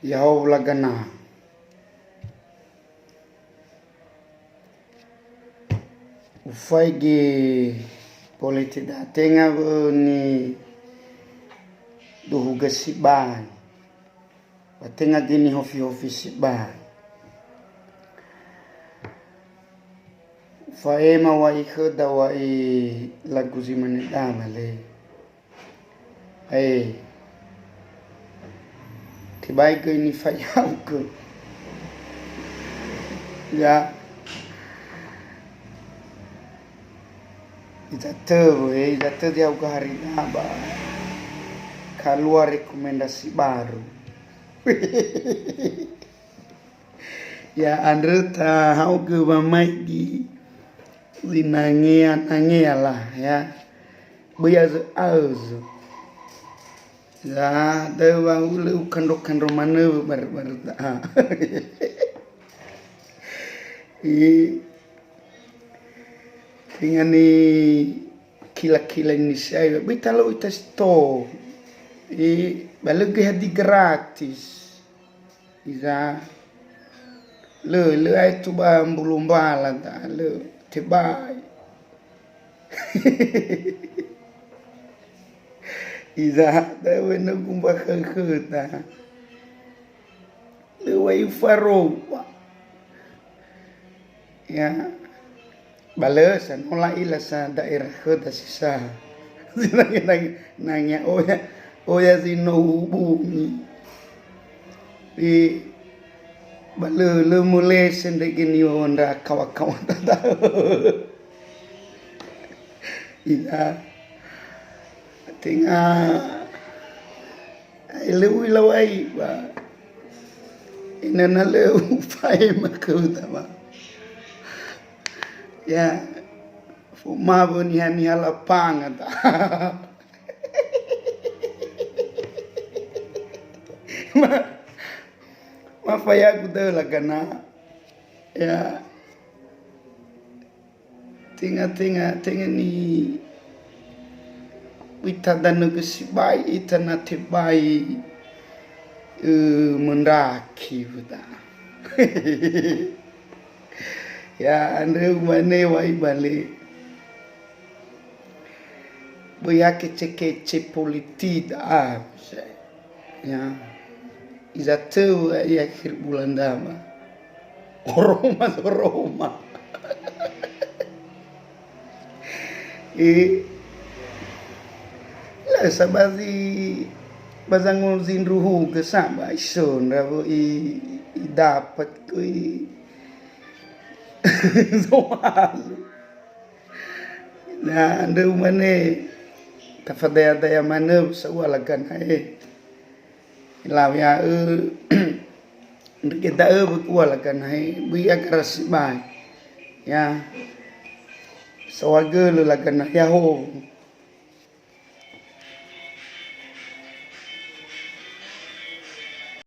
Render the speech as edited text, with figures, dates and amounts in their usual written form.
Yau lagana. Ufai ge politi da tenga ni duhuga sibai. Batenga gini hofi sibai. Faema wa ikhda wa lagu zimane damale. Tibai ke ni fayau ke. Ya. Ita dia uga hari naba. Keluar rekomendasi baru. Ya Andre tahu ke mamai di linangea lah ya. Biasa azu. Ya, dewa ulu kandok mana baru tak. Tinggal ni kila ni saya. Bitalo ita sto. Balagi hadi gratis. Iza. Le ai tu ba belum bala ta le tebai. Iza dewe na gumba khata. Le wai faropa. Ya. Balasan mulai sa daerah kota sisa. Nanya oya sino bumi. Le mulai sendiri gini onda kawan-kawan tahu. Iya. Tinggal lewai ba. Inana lewai makutama. Ya, fumabo ni halapanga ta. Mafaya gudela kana. Ya. Tinga ni wita danu kesibai itana tebai mendaki buta. Ya ande mane wai balik. Boya kece politik dah. Ya. Iza tu akhir bulan dama. Roma. La sabazi bazangon zinruhu ke samba ison rabo dapat ko soal. Na ande mane tafadaya mana sawalagan Lavia kita berkualakan biar keras bai ya sewaga lelakan yaho